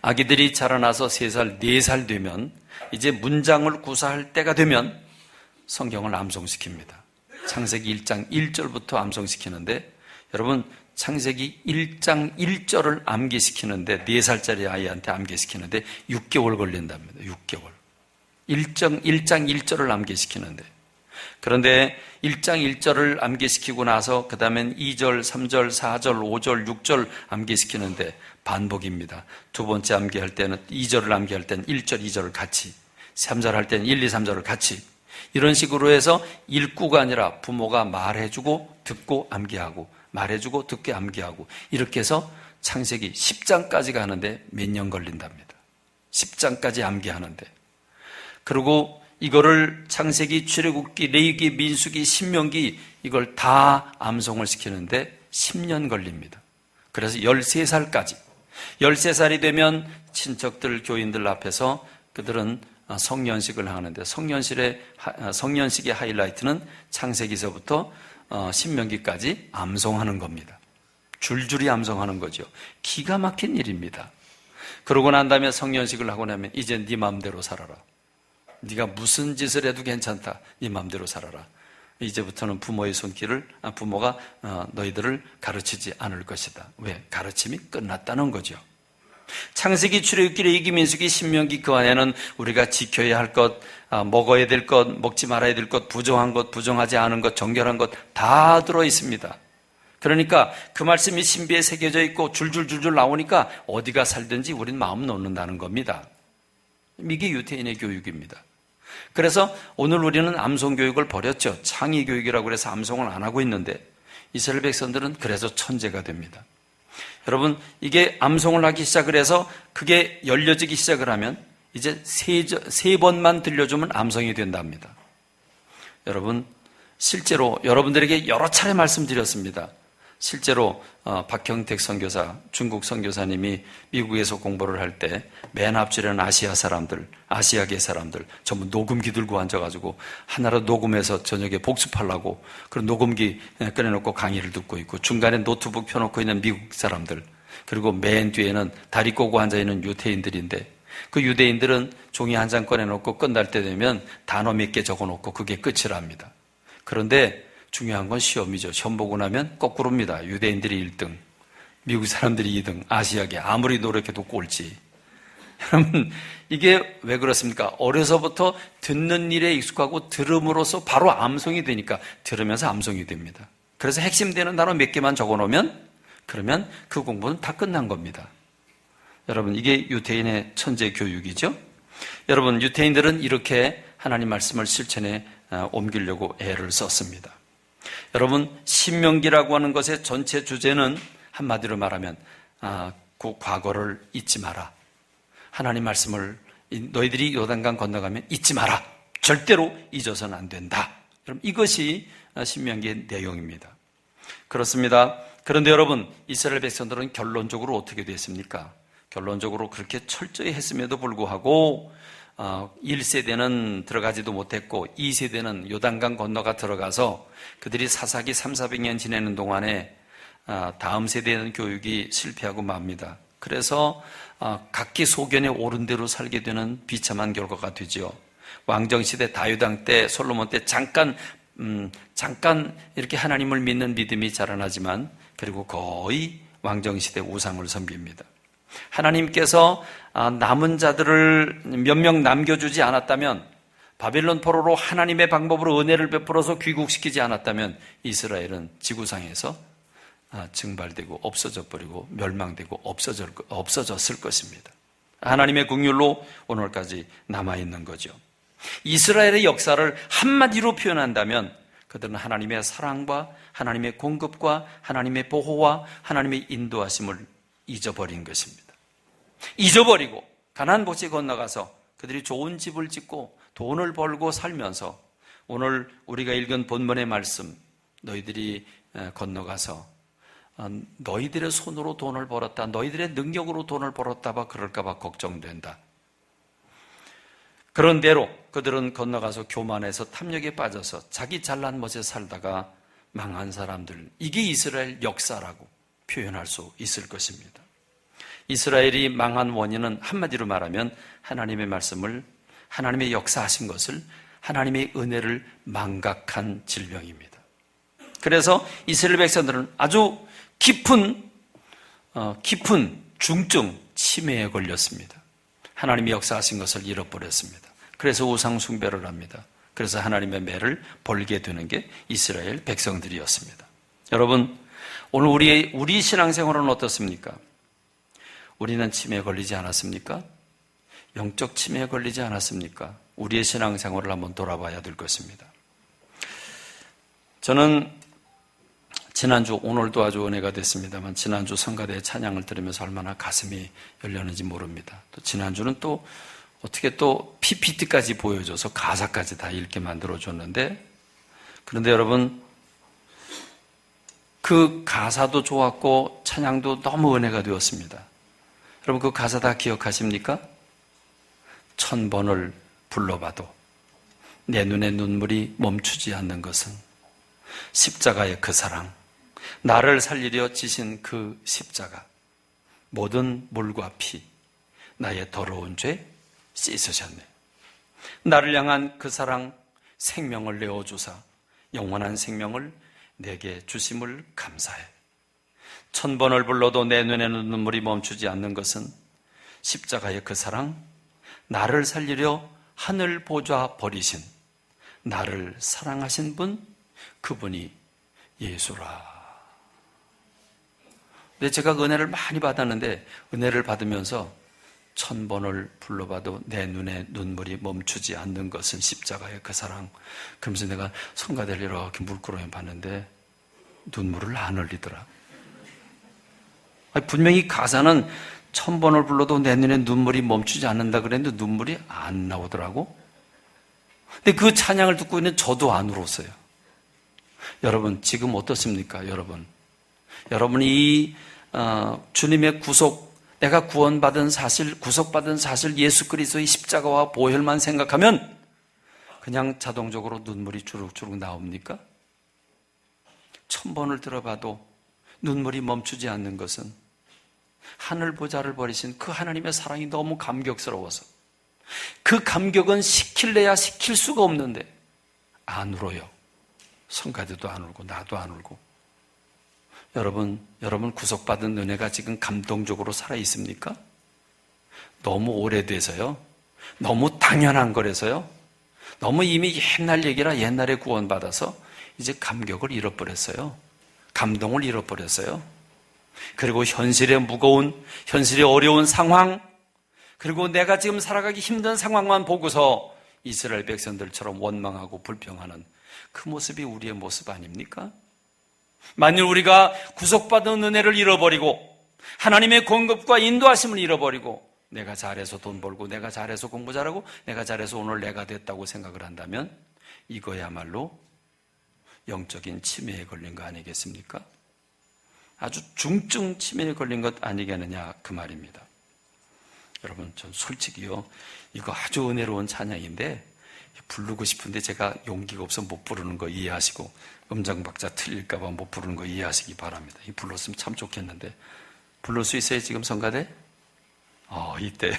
아기들이 자라나서 3살, 4살 되면 이제 문장을 구사할 때가 되면 성경을 암송시킵니다. 창세기 1장 1절부터 암송시키는데, 여러분, 창세기 1장 1절을 암기시키는데, 4살짜리 아이한테 암기시키는데 6개월 걸린답니다. 6개월. 1장 1절을 암기시키는데, 그런데 1장 1절을 암기시키고 나서 그 다음엔 2절, 3절, 4절, 5절, 6절 암기시키는데 반복입니다. 두 번째 암기할 때는 2절을 암기할 때는 1절, 2절을 같이, 3절 할 때는 1, 2, 3절을 같이, 이런 식으로 해서 읽고가 아니라 부모가 말해주고 듣고 암기하고, 말해주고 듣게 암기하고, 이렇게 해서 창세기 10장까지 가는데 몇 년 걸린답니다. 10장까지 암기하는데. 그리고 이거를 창세기, 출애굽기, 레위기, 민수기, 신명기 이걸 다 암송을 시키는데 10년 걸립니다. 그래서 13살까지. 13살이 되면 친척들, 교인들 앞에서 그들은 성년식을 하는데, 성년식의 하이라이트는 창세기서부터 신명기까지 암송하는 겁니다. 줄줄이 암송하는 거죠. 기가 막힌 일입니다. 그러고 난 다음에 성년식을 하고 나면 이제 네 마음대로 살아라. 네가 무슨 짓을 해도 괜찮다. 네 마음대로 살아라. 이제부터는 부모의 손길을, 부모가 너희들을 가르치지 않을 것이다. 왜? 가르침이 끝났다는 거죠. 창세기, 출애굽기, 레위기, 민수기, 신명기 그 안에는 우리가 지켜야 할 것, 먹어야 될 것, 먹지 말아야 될 것, 부정한 것, 부정하지 않은 것, 정결한 것 다 들어 있습니다. 그러니까 그 말씀이 신비에 새겨져 있고 줄줄줄줄 나오니까 어디가 살든지 우린 마음 놓는다는 겁니다. 이게 유태인의 교육입니다. 그래서 오늘 우리는 암송 교육을 버렸죠. 창의 교육이라고 해서 암송을 안 하고 있는데, 이스라엘 백성들은 그래서 천재가 됩니다. 여러분, 이게 암송을 하기 시작을 해서 그게 열려지기 시작을 하면 이제 세 번만 들려주면 암송이 된답니다. 여러분, 실제로 여러분들에게 여러 차례 말씀드렸습니다. 실제로 박형택 선교사, 중국 선교사님이 미국에서 공부를 할 때 맨 앞줄에는 아시아 사람들, 아시아계 사람들 전부 녹음기 들고 앉아가지고 하나로 녹음해서 저녁에 복습하려고 그런 녹음기 꺼내놓고 강의를 듣고 있고, 중간에 노트북 펴놓고 있는 미국 사람들, 그리고 맨 뒤에는 다리 꼬고 앉아있는 유태인들인데, 그 유대인들은 종이 한 장 꺼내놓고 끝날 때 되면 단어 몇 개 적어놓고 그게 끝이랍니다. 그런데 중요한 건 시험이죠. 시험 보고 나면 거꾸로입니다. 유대인들이 1등, 미국 사람들이 2등, 아시아계 아무리 노력해도 꼴찌. 여러분, 이게 왜 그렇습니까? 어려서부터 듣는 일에 익숙하고 들음으로써 바로 암송이 되니까 들으면서 암송이 됩니다. 그래서 핵심되는 단어 몇 개만 적어놓으면, 그러면 그 공부는 다 끝난 겁니다. 여러분, 이게 유태인의 천재 교육이죠. 여러분, 유태인들은 이렇게 하나님 말씀을 실천에 옮기려고 애를 썼습니다. 여러분, 신명기라고 하는 것의 전체 주제는 한마디로 말하면 그 과거를 잊지 마라. 하나님 말씀을 너희들이 요단강 건너가면 잊지 마라. 절대로 잊어서는 안 된다. 그럼 이것이 신명기의 내용입니다. 그렇습니다. 그런데 여러분, 이스라엘 백성들은 결론적으로 어떻게 됐습니까? 결론적으로 그렇게 철저히 했음에도 불구하고 1세대는 들어가지도 못했고 2세대는 요단강 건너가 들어가서 그들이 사사기 300~400년 지내는 동안에 다음 세대는 교육이 실패하고 맙니다. 그래서 각기 소견에 옳은 대로 살게 되는 비참한 결과가 되지요. 왕정시대 다윗왕 때, 솔로몬 때 잠깐 이렇게 하나님을 믿는 믿음이 자라나지만 그리고 거의 왕정시대 우상을 섬깁니다. 하나님께서 남은 자들을 몇 명 남겨주지 않았다면, 바빌론 포로로 하나님의 방법으로 은혜를 베풀어서 귀국시키지 않았다면 이스라엘은 지구상에서 증발되고 없어져 버리고 멸망되고 없어졌을 것입니다. 하나님의 긍휼로 오늘까지 남아있는 거죠. 이스라엘의 역사를 한마디로 표현한다면 그들은 하나님의 사랑과 하나님의 공급과 하나님의 보호와 하나님의 인도하심을 잊어버린 것입니다. 잊어버리고 가나안 고지 건너가서 그들이 좋은 집을 짓고 돈을 벌고 살면서 오늘 우리가 읽은 본문의 말씀, 너희들이 건너가서 너희들의 손으로 돈을 벌었다, 너희들의 능력으로 돈을 벌었다 봐 그럴까 봐 걱정된다. 그런 대로 그들은 건너가서 교만해서 탐욕에 빠져서 자기 잘난 멋에 살다가 망한 사람들, 이게 이스라엘 역사라고 표현할 수 있을 것입니다. 이스라엘이 망한 원인은 한마디로 말하면 하나님의 말씀을, 하나님의 역사하신 것을, 하나님의 은혜를 망각한 질병입니다. 그래서 이스라엘 백성들은 아주 깊은 중증 치매에 걸렸습니다. 하나님이 역사하신 것을 잃어버렸습니다. 그래서 우상 숭배를 합니다. 그래서 하나님의 매를 벌게 되는 게 이스라엘 백성들이었습니다. 여러분, 오늘 우리 신앙생활은 어떻습니까? 우리는 치매에 걸리지 않았습니까? 영적 치매에 걸리지 않았습니까? 우리의 신앙생활을 한번 돌아봐야 될 것입니다. 저는 지난주, 오늘도 아주 은혜가 됐습니다만 지난주 성가대의 찬양을 들으면서 얼마나 가슴이 열렸는지 모릅니다. 또 지난주는 또 어떻게 또 PPT까지 보여줘서 가사까지 다 읽게 만들어줬는데, 그런데 여러분, 그 가사도 좋았고 찬양도 너무 은혜가 되었습니다. 여러분, 그 가사 다 기억하십니까? 1000번을 불러봐도 내 눈에 눈물이 멈추지 않는 것은 십자가의 그 사랑, 나를 살리려 지신 그 십자가, 모든 물과 피, 나의 더러운 죄 씻으셨네. 나를 향한 그 사랑, 생명을 내어주사 영원한 생명을 내게 주심을 감사해. 1000번을 불러도 내 눈에는 눈물이 멈추지 않는 것은 십자가의 그 사랑, 나를 살리려 하늘 보좌 버리신, 나를 사랑하신 분, 그분이 예수라. 근데 제가 은혜를 많이 받았는데, 은혜를 받으면서 1000번을 불러봐도 내 눈에 눈물이 멈추지 않는 것은 십자가의 그 사랑. 그러면서 내가 성가대를 이렇게 물끄러미 봤는데 눈물을 안 흘리더라. 분명히 가사는 1000번을 불러도 내 눈에 눈물이 멈추지 않는다 그랬는데 눈물이 안 나오더라고. 근데 그 찬양을 듣고 있는 저도 안 울었어요. 여러분, 지금 어떻습니까? 여러분이 주님의 구속, 내가 구원받은 사실, 구속받은 사실, 예수 그리스도의 십자가와 보혈만 생각하면 그냥 자동적으로 눈물이 주룩주룩 나옵니까? 1000번을 들어봐도 눈물이 멈추지 않는 것은 하늘 보좌를 버리신 그 하나님의 사랑이 너무 감격스러워서, 그 감격은 시킬래야 시킬 수가 없는데 안 울어요. 성가대도 안 울고 나도 안 울고. 여러분 구속받은 은혜가 지금 감동적으로 살아있습니까? 너무 오래돼서요, 너무 당연한 거라서요, 너무 이미 옛날 얘기라 옛날에 구원받아서 이제 감격을 잃어버렸어요. 감동을 잃어버렸어요. 그리고 현실의 무거운, 현실의 어려운 상황, 그리고 내가 지금 살아가기 힘든 상황만 보고서 이스라엘 백성들처럼 원망하고 불평하는 그 모습이 우리의 모습 아닙니까? 만일 우리가 구속받은 은혜를 잃어버리고 하나님의 공급과 인도하심을 잃어버리고 내가 잘해서 돈 벌고 내가 잘해서 공부 잘하고 내가 잘해서 오늘 내가 됐다고 생각을 한다면 이거야말로 영적인 치매에 걸린 거 아니겠습니까? 아주 중증 치매에 걸린 것 아니겠느냐, 그 말입니다. 여러분, 전 솔직히요, 이거 아주 은혜로운 찬양인데 부르고 싶은데 제가 용기가 없어 못 부르는 거 이해하시고, 음정 박자 틀릴까 봐 못 부르는 거 이해하시기 바랍니다. 이 불렀으면 참 좋겠는데 부를 수 있어요, 지금 성가대? 이때요.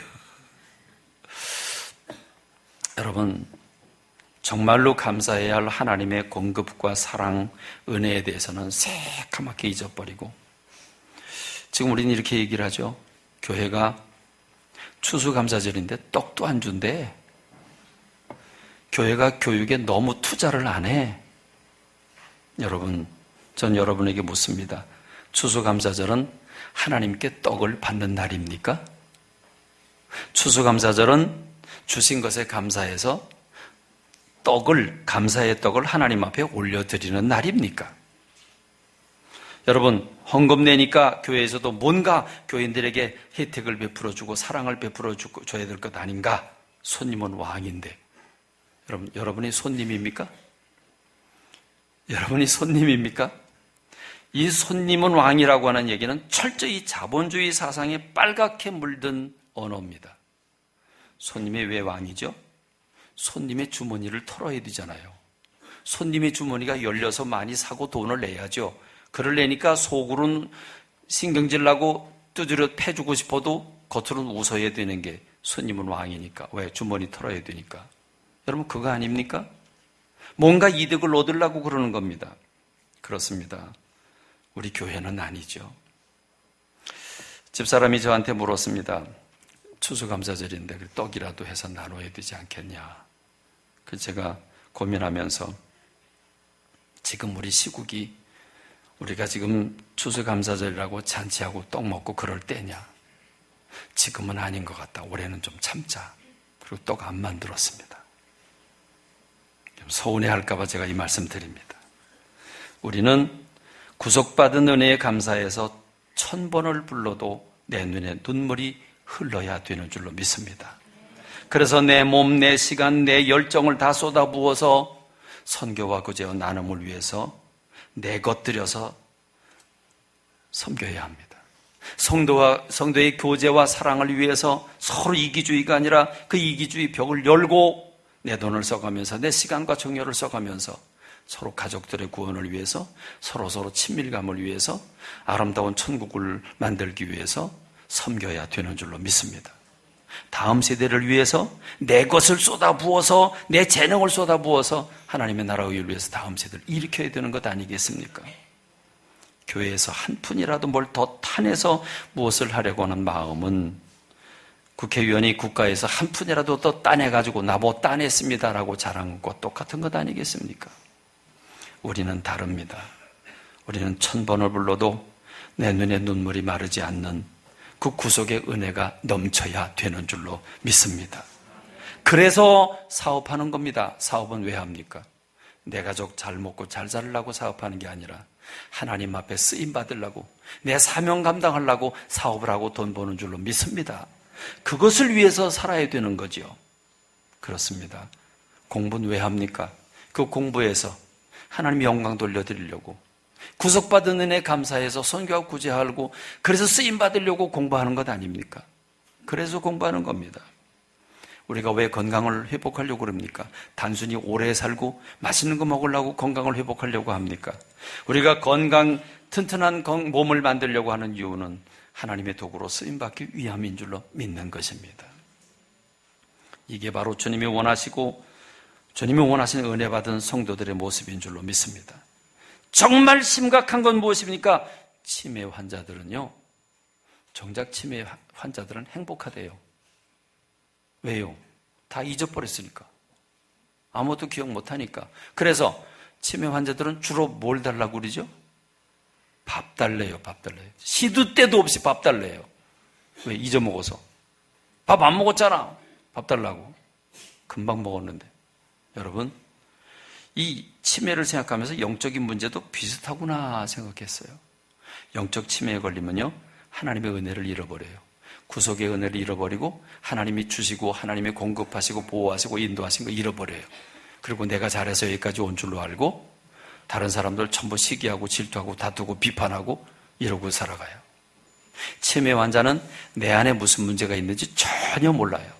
여러분, 정말로 감사해야 할 하나님의 공급과 사랑, 은혜에 대해서는 새카맣게 잊어버리고, 지금 우리는 이렇게 얘기를 하죠. 교회가 추수감사절인데 떡도 안 준대. 교회가 교육에 너무 투자를 안 해. 여러분, 전 여러분에게 묻습니다. 추수감사절은 하나님께 떡을 받는 날입니까? 추수감사절은 주신 것에 감사해서 감사의 떡을 하나님 앞에 올려드리는 날입니까? 여러분, 헌금 내니까 교회에서도 뭔가 교인들에게 혜택을 베풀어주고 사랑을 베풀어줘야 될 것 아닌가? 손님은 왕인데. 여러분이 손님입니까? 여러분이 손님입니까? 이 손님은 왕이라고 하는 얘기는 철저히 자본주의 사상에 빨갛게 물든 언어입니다. 손님이 왜 왕이죠? 손님의 주머니를 털어야 되잖아요. 손님의 주머니가 열려서 많이 사고 돈을 내야죠. 그걸 내니까 속으로는 신경질 나고 두드려 패주고 싶어도 겉으로는 웃어야 되는 게 손님은 왕이니까. 왜? 주머니 털어야 되니까. 여러분, 그거 아닙니까? 뭔가 이득을 얻으려고 그러는 겁니다. 그렇습니다. 우리 교회는 아니죠. 집사람이 저한테 물었습니다. 추수감사절인데 떡이라도 해서 나눠야 되지 않겠냐. 그래서 제가 고민하면서 지금 우리 시국이 우리가 지금 추수감사절이라고 잔치하고 떡 먹고 그럴 때냐. 지금은 아닌 것 같다. 올해는 좀 참자. 그리고 떡 안 만들었습니다. 서운해할까 봐 제가 이 말씀 드립니다. 우리는 구속받은 은혜에 감사해서 1000번을 불러도 내 눈에 눈물이 흘러야 되는 줄로 믿습니다. 그래서 내 몸, 내 시간, 내 열정을 다 쏟아부어서 선교와 구제와 나눔을 위해서 내 것 들여서 섬겨야 합니다. 성도의 교제와 사랑을 위해서 서로 이기주의가 아니라 그 이기주의 벽을 열고 내 돈을 써가면서 내 시간과 정열을 써가면서 서로 가족들의 구원을 위해서 서로 친밀감을 위해서 아름다운 천국을 만들기 위해서 섬겨야 되는 줄로 믿습니다. 다음 세대를 위해서 내 것을 쏟아부어서 내 재능을 쏟아부어서 하나님의 나라의 일을 위해서 다음 세대를 일으켜야 되는 것 아니겠습니까? 교회에서 한 푼이라도 뭘 더 타내서 무엇을 하려고 하는 마음은 국회의원이 국가에서 한 푼이라도 더 따내가지고 나보 따냈습니다라고 자랑한 것과 똑같은 것 아니겠습니까? 우리는 다릅니다. 우리는 1000번을 불러도 내 눈에 눈물이 마르지 않는 그 구속의 은혜가 넘쳐야 되는 줄로 믿습니다. 그래서 사업하는 겁니다. 사업은 왜 합니까? 내 가족 잘 먹고 잘 살려고 사업하는 게 아니라 하나님 앞에 쓰임 받으려고 내 사명 감당하려고 사업을 하고 돈 버는 줄로 믿습니다. 그것을 위해서 살아야 되는 거죠. 그렇습니다. 공부는 왜 합니까? 그 공부에서 하나님 영광 돌려드리려고 구속받은 은혜 감사해서 선교하고 구제하고 그래서 쓰임 받으려고 공부하는 것 아닙니까? 그래서 공부하는 겁니다. 우리가 왜 건강을 회복하려고 그럽니까? 단순히 오래 살고 맛있는 거 먹으려고 건강을 회복하려고 합니까? 우리가 튼튼한 몸을 만들려고 하는 이유는 하나님의 도구로 쓰임받기 위함인 줄로 믿는 것입니다. 이게 바로 주님이 원하시는 은혜 받은 성도들의 모습인 줄로 믿습니다. 정말 심각한 건 무엇입니까? 치매 환자들은요, 정작 치매 환자들은 행복하대요. 왜요? 다 잊어버렸으니까. 아무것도 기억 못하니까. 그래서 치매 환자들은 주로 뭘 달라고 그러죠? 밥 달래요, 밥 달래요. 시도 때도 없이 밥 달래요. 왜? 잊어먹어서. 밥 안 먹었잖아. 밥 달라고. 금방 먹었는데. 여러분, 이 치매를 생각하면서 영적인 문제도 비슷하구나 생각했어요. 영적 치매에 걸리면요, 하나님의 은혜를 잃어버려요. 구속의 은혜를 잃어버리고 하나님이 주시고 하나님이 공급하시고 보호하시고 인도하신 거 잃어버려요. 그리고 내가 잘해서 여기까지 온 줄로 알고 다른 사람들 전부 시기하고 질투하고 다투고 비판하고 이러고 살아가요. 치매 환자는 내 안에 무슨 문제가 있는지 전혀 몰라요.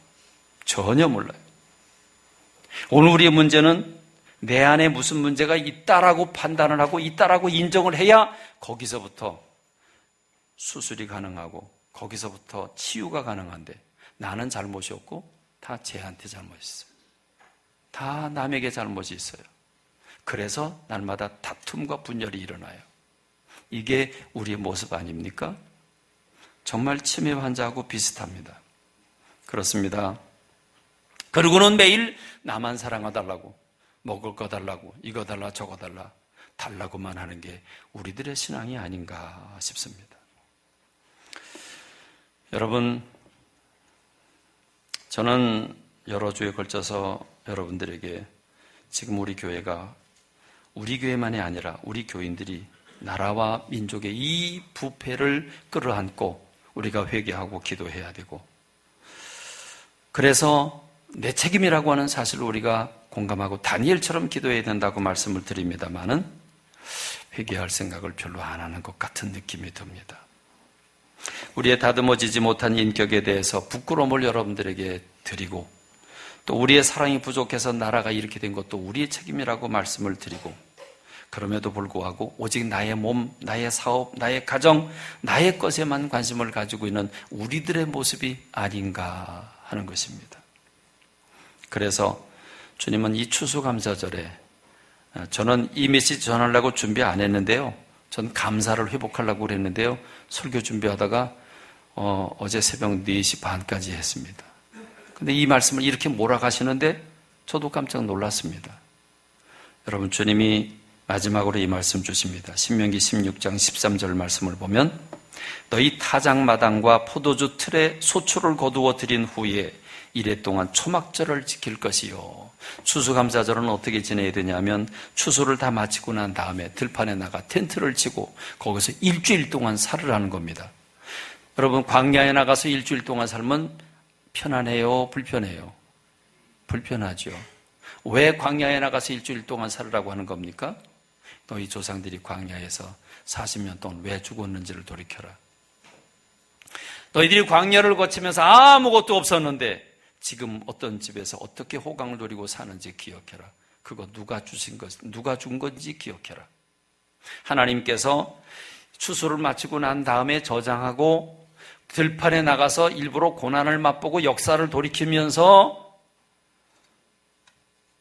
전혀 몰라요. 오늘 우리의 문제는 내 안에 무슨 문제가 있다라고 판단을 하고 있다라고 인정을 해야 거기서부터 수술이 가능하고 거기서부터 치유가 가능한데 나는 잘못이 없고 다 쟤한테 잘못이 있어요. 다 남에게 잘못이 있어요. 그래서 날마다 다툼과 분열이 일어나요. 이게 우리의 모습 아닙니까? 정말 치매 환자하고 비슷합니다. 그렇습니다. 그리고는 매일 나만 사랑해달라고, 먹을 거 달라고, 이거 달라 저거 달라 달라고만 하는 게 우리들의 신앙이 아닌가 싶습니다. 여러분, 저는 여러 주에 걸쳐서 여러분들에게 지금 우리 교회가 우리 교회만이 아니라 우리 교인들이 나라와 민족의 이 부패를 끌어안고 우리가 회개하고 기도해야 되고, 그래서 내 책임이라고 하는 사실을 우리가 공감하고 다니엘처럼 기도해야 된다고 말씀을 드립니다마는 회개할 생각을 별로 안 하는 것 같은 느낌이 듭니다. 우리의 다듬어지지 못한 인격에 대해서 부끄러움을 여러분들에게 드리고, 또 우리의 사랑이 부족해서 나라가 이렇게 된 것도 우리의 책임이라고 말씀을 드리고, 그럼에도 불구하고 오직 나의 몸, 나의 사업, 나의 가정, 나의 것에만 관심을 가지고 있는 우리들의 모습이 아닌가 하는 것입니다. 그래서 주님은 이 추수감사절에, 저는 이 메시지 전하려고 준비 안 했는데요, 전 감사를 회복하려고 그랬는데요, 설교 준비하다가 어제 새벽 4시 반까지 했습니다. 근데 이 말씀을 이렇게 몰아가시는데 저도 깜짝 놀랐습니다. 여러분, 주님이 마지막으로 이 말씀 주십니다. 신명기 16장 13절 말씀을 보면, 너희 타작마당과 포도주 틀에 소출을 거두어 드린 후에 이래 동안 초막절을 지킬 것이요. 추수감사절은 어떻게 지내야 되냐면, 추수를 다 마치고 난 다음에 들판에 나가 텐트를 치고 거기서 일주일 동안 살으라는 겁니다. 여러분, 광야에 나가서 일주일 동안 살면 편안해요, 불편해요? 불편하죠. 왜 광야에 나가서 일주일 동안 살으라고 하는 겁니까? 너희 조상들이 광야에서 40년 동안 왜 죽었는지를 돌이켜라. 너희들이 광야를 거치면서 아무것도 없었는데 지금 어떤 집에서 어떻게 호강을 누리고 사는지 기억해라. 그거 누가 주신 것, 누가 준 건지 기억해라. 하나님께서 추수를 마치고 난 다음에 저장하고 들판에 나가서 일부러 고난을 맛보고 역사를 돌이키면서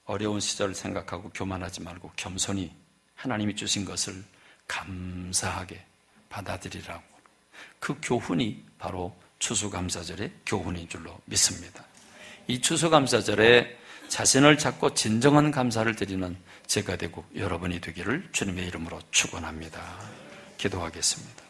어려운 시절을 생각하고 교만하지 말고 겸손히 하나님이 주신 것을 감사하게 받아들이라고. 그 교훈이 바로 추수감사절의 교훈인 줄로 믿습니다. 이 추수감사절에 자신을 찾고 진정한 감사를 드리는 제가 되고 여러분이 되기를 주님의 이름으로 축원합니다. 기도하겠습니다.